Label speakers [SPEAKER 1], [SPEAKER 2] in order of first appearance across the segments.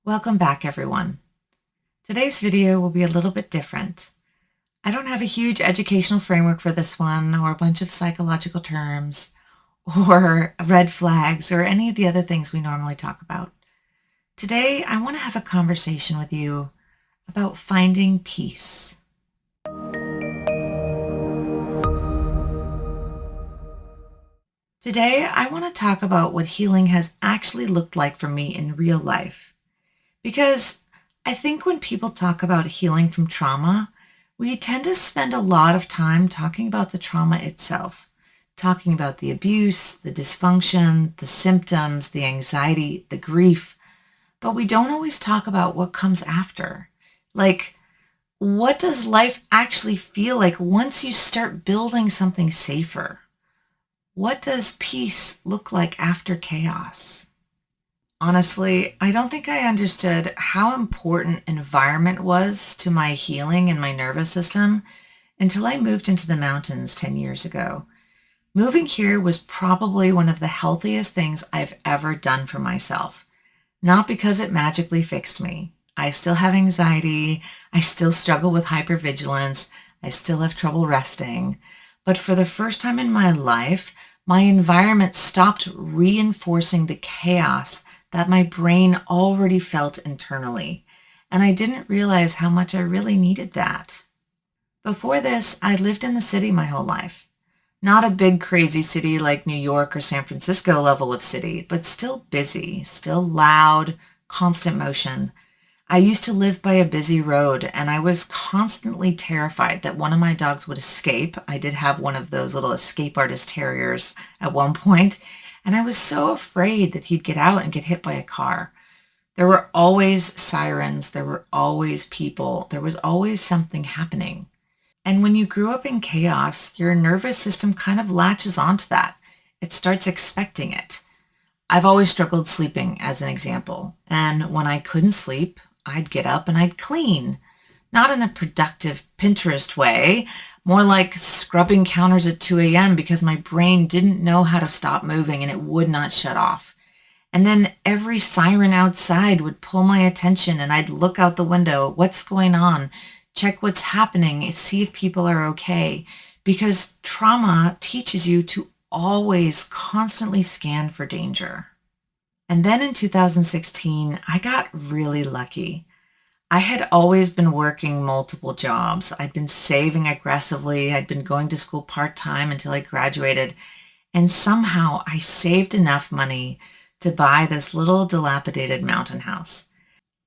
[SPEAKER 1] Welcome back, everyone. Today's video will be a little bit different. I don't have a huge educational framework for this one, or a bunch of psychological terms, or red flags, or any of the other things we normally talk about. Today, I want to have a conversation with you about finding peace. Today, I want to talk about what healing has actually looked like for me in real life. Because I think when people talk about healing from trauma, we tend to spend a lot of time talking about the trauma itself, talking about the abuse, the dysfunction, the symptoms, the anxiety, the grief, but we don't always talk about what comes after. Like, what does life actually feel like once you start building something safer? What does peace look like after chaos? Honestly, I don't think I understood how important environment was to my healing and my nervous system until I moved into the mountains 10 years ago. Moving here was probably one of the healthiest things I've ever done for myself. Not because it magically fixed me. I still have anxiety. I still struggle with hypervigilance. I still have trouble resting. But for the first time in my life, my environment stopped reinforcing the chaos that my brain already felt internally, and I didn't realize how much I really needed that. Before this, I lived in the city my whole life. Not a big crazy city like New York or San Francisco level of city, but still busy, still loud, constant motion. I used to live by a busy road, and I was constantly terrified that one of my dogs would escape. I did have one of those little escape artist terriers at one point, and I was so afraid that he'd get out and get hit by a car. There were always sirens. There were always people. There was always something happening. And when you grew up in chaos, your nervous system kind of latches onto that. It starts expecting it. I've always struggled sleeping, as an example. And when I couldn't sleep, I'd get up and I'd clean. Not in a productive Pinterest way, more like scrubbing counters at 2 a.m. because my brain didn't know how to stop moving and it would not shut off. And then every siren outside would pull my attention and I'd look out the window. What's going on? Check what's happening. See if people are okay. Because trauma teaches you to always constantly scan for danger. And then in 2016, I got really lucky. I had always been working multiple jobs. I'd been saving aggressively. I'd been going to school part-time until I graduated. And somehow I saved enough money to buy this little dilapidated mountain house.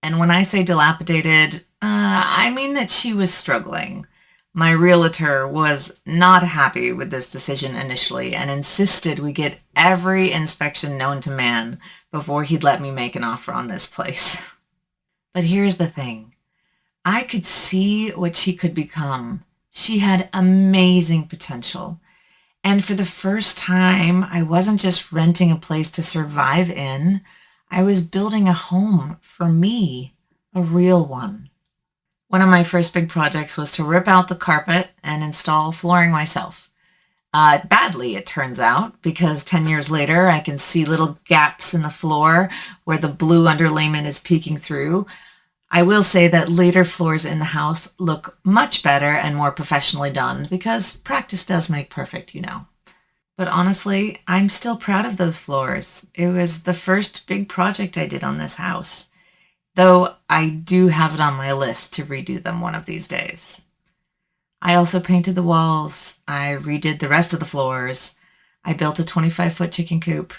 [SPEAKER 1] And when I say dilapidated, I mean that she was struggling. My realtor was not happy with this decision initially and insisted we get every inspection known to man before he'd let me make an offer on this place. But here's the thing. I could see what she could become. She had amazing potential. And for the first time, I wasn't just renting a place to survive in. I was building a home for me, a real one. One of my first big projects was to rip out the carpet and install flooring myself. Badly, it turns out, because 10 years later, I can see little gaps in the floor where the blue underlayment is peeking through. I will say that later floors in the house look much better and more professionally done because practice does make perfect, you know. But honestly, I'm still proud of those floors. It was the first big project I did on this house, though I do have it on my list to redo them one of these days. I also painted the walls. I redid the rest of the floors. I built a 25-foot chicken coop.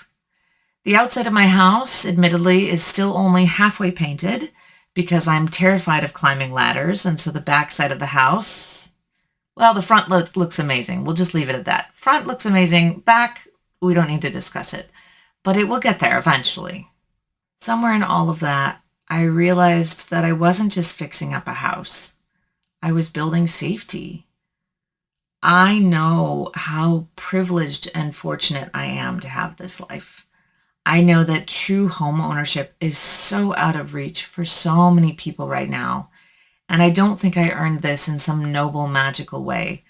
[SPEAKER 1] The outside of my house, admittedly, is still only halfway painted because I'm terrified of climbing ladders, and so the back side of the house, well, the front looks amazing. We'll just leave it at that. Front looks amazing. Back, we don't need to discuss it, but it will get there eventually. Somewhere in all of that, I realized that I wasn't just fixing up a house. I was building safety. I know how privileged and fortunate I am to have this life. I know that true home ownership is so out of reach for so many people right now. And I don't think I earned this in some noble, magical way.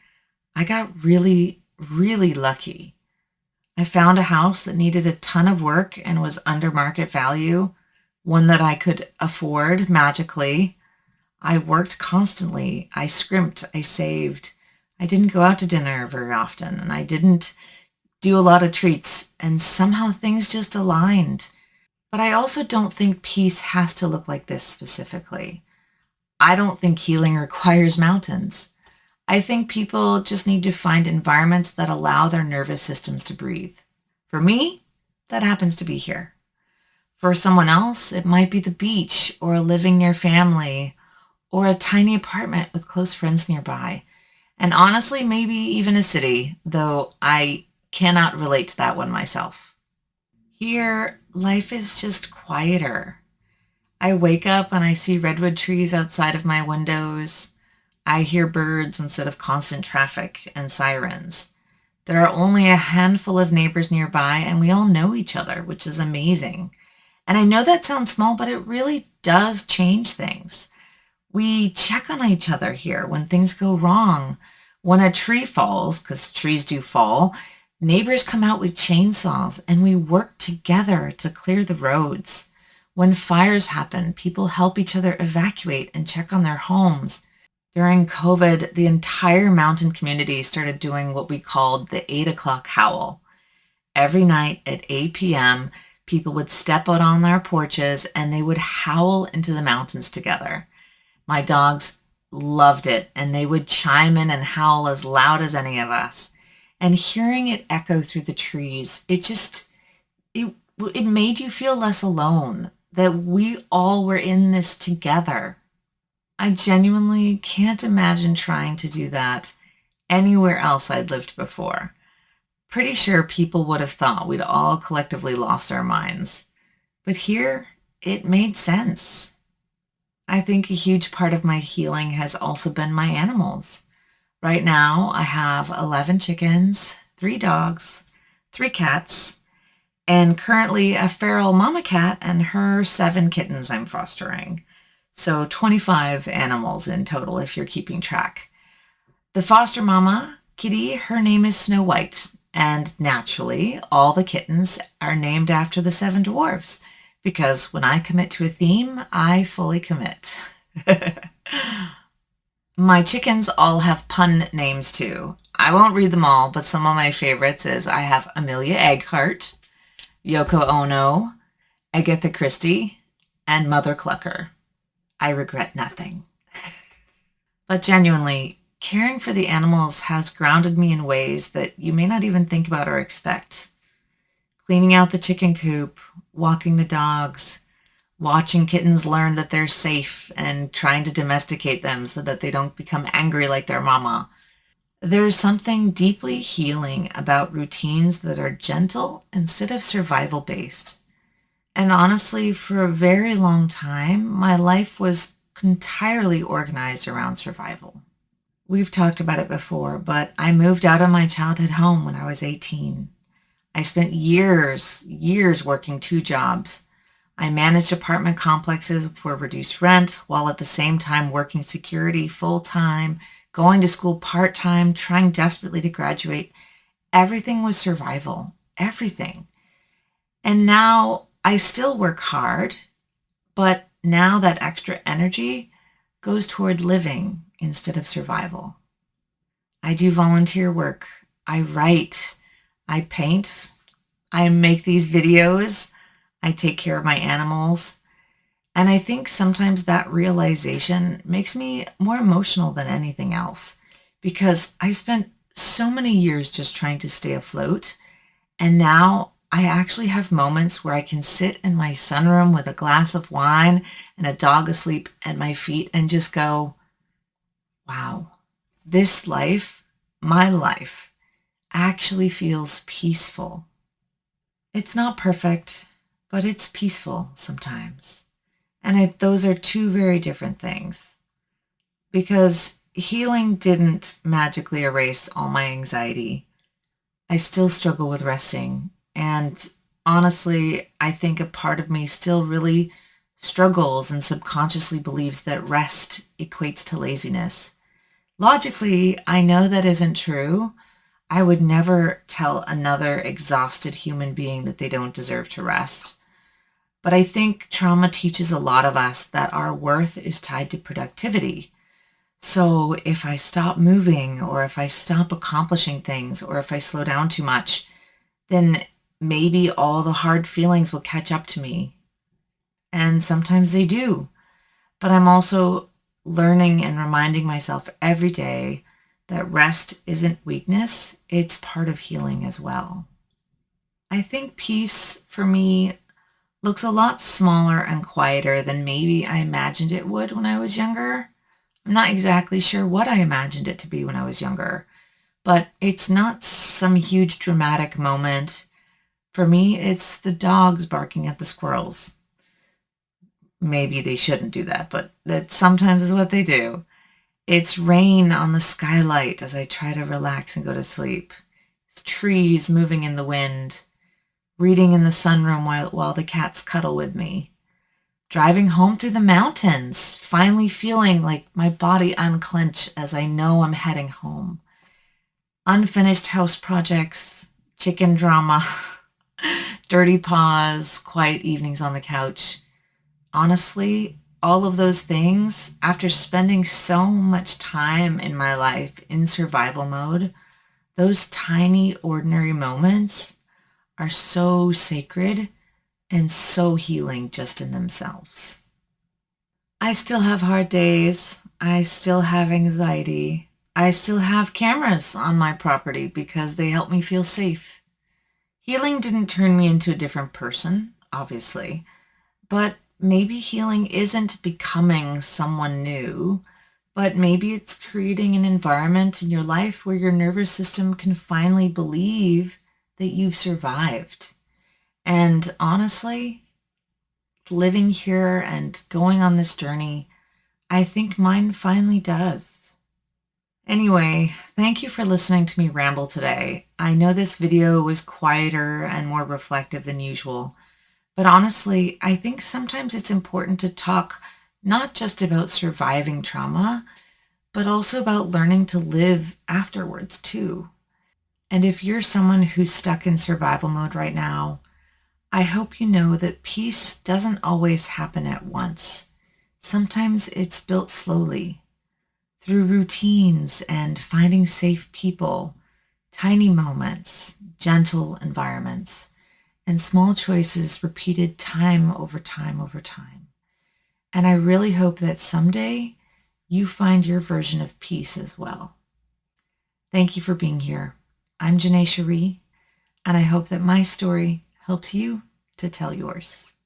[SPEAKER 1] I got really, really lucky. I found a house that needed a ton of work and was under market value. one that I could afford magically. I worked constantly. I scrimped. I saved. I didn't go out to dinner very often, and I didn't do a lot of treats, and somehow things just aligned. But I also don't think peace has to look like this specifically. I don't think healing requires mountains. I think people just need to find environments that allow their nervous systems to breathe. For me, that happens to be here. For someone else, it might be the beach or living near family or a tiny apartment with close friends nearby. And honestly, maybe even a city, though I cannot relate to that one myself. Here, life is just quieter. I wake up and I see redwood trees outside of my windows. I hear birds instead of constant traffic and sirens. There are only a handful of neighbors nearby, and we all know each other, which is amazing. And I know that sounds small, but it really does change things. We check on each other here when things go wrong. When a tree falls, because trees do fall, neighbors come out with chainsaws and we work together to clear the roads. When fires happen, people help each other evacuate and check on their homes. During COVID, the entire mountain community started doing what we called the 8 o'clock howl. Every night at 8 p.m., people would step out on their porches and they would howl into the mountains together. My dogs loved it, and they would chime in and howl as loud as any of us. And hearing it echo through the trees, it made you feel less alone, that we all were in this together. I genuinely can't imagine trying to do that anywhere else I'd lived before. Pretty sure people would have thought we'd all collectively lost our minds. But here, it made sense. I think a huge part of my healing has also been my animals. Right now, I have 11 chickens, 3 dogs, 3 cats, and currently a feral mama cat and her 7 kittens I'm fostering. So 25 animals in total if you're keeping track. The foster mama kitty, her name is Snow White, and naturally, all the kittens are named after the 7 dwarves, because when I commit to a theme, I fully commit. My chickens all have pun names too. I won't read them all, but some of my favorites is I have Amelia Eggheart, Yoko Ono, Agatha Christie, and Mother Clucker. I regret nothing. But genuinely, caring for the animals has grounded me in ways that you may not even think about or expect. Cleaning out the chicken coop, walking the dogs, watching kittens learn that they're safe and trying to domesticate them so that they don't become angry like their mama. There's something deeply healing about routines that are gentle instead of survival-based. And honestly, for a very long time, my life was entirely organized around survival. We've talked about it before, but I moved out of my childhood home when I was 18. I spent years working 2 jobs. I managed apartment complexes for reduced rent while at the same time working security full-time, going to school part-time, trying desperately to graduate. Everything was survival. Everything. And now I still work hard, but now that extra energy goes toward living instead of survival. I do volunteer work. I write. I paint. I make these videos. I take care of my animals. And I think sometimes that realization makes me more emotional than anything else, because I spent so many years just trying to stay afloat. And now I actually have moments where I can sit in my sunroom with a glass of wine and a dog asleep at my feet and just go, wow, this life, my life, actually feels peaceful. It's not perfect, but it's peaceful sometimes. And those are 2 very different things. Because healing didn't magically erase all my anxiety. I still struggle with resting. And honestly, I think a part of me still really struggles and subconsciously believes that rest equates to laziness. Logically, I know that isn't true. I would never tell another exhausted human being that they don't deserve to rest. But I think trauma teaches a lot of us that our worth is tied to productivity. So if I stop moving, or if I stop accomplishing things, or if I slow down too much, then maybe all the hard feelings will catch up to me. And sometimes they do. But I'm also learning and reminding myself every day that rest isn't weakness, it's part of healing as well. I think peace for me looks a lot smaller and quieter than maybe I imagined it would when I was younger. I'm not exactly sure what I imagined it to be when I was younger, but it's not some huge dramatic moment. For me, it's the dogs barking at the squirrels. Maybe they shouldn't do that, but that sometimes is what they do. It's rain on the skylight as I try to relax and go to sleep. It's trees moving in the wind, reading in the sunroom while the cats cuddle with me. Driving home through the mountains, finally feeling like my body unclench as I know I'm heading home. Unfinished house projects, chicken drama, dirty paws, quiet evenings on the couch. Honestly, all of those things, after spending so much time in my life in survival mode, those tiny, ordinary moments are so sacred and so healing just in themselves. I still have hard days. I still have anxiety. I still have cameras on my property because they help me feel safe. Healing didn't turn me into a different person, obviously, but maybe healing isn't becoming someone new, but maybe it's creating an environment in your life where your nervous system can finally believe that you've survived. And honestly, living here and going on this journey, I think mine finally does. Anyway, thank you for listening to me ramble today. I know this video was quieter and more reflective than usual, but honestly, I think sometimes it's important to talk not just about surviving trauma, but also about learning to live afterwards too. And if you're someone who's stuck in survival mode right now, I hope you know that peace doesn't always happen at once. Sometimes it's built slowly through routines and finding safe people, tiny moments, gentle environments, and small choices repeated time over time over time. And I really hope that someday you find your version of peace as well. Thank you for being here. I'm Janae Cherie, and I hope that my story helps you to tell yours.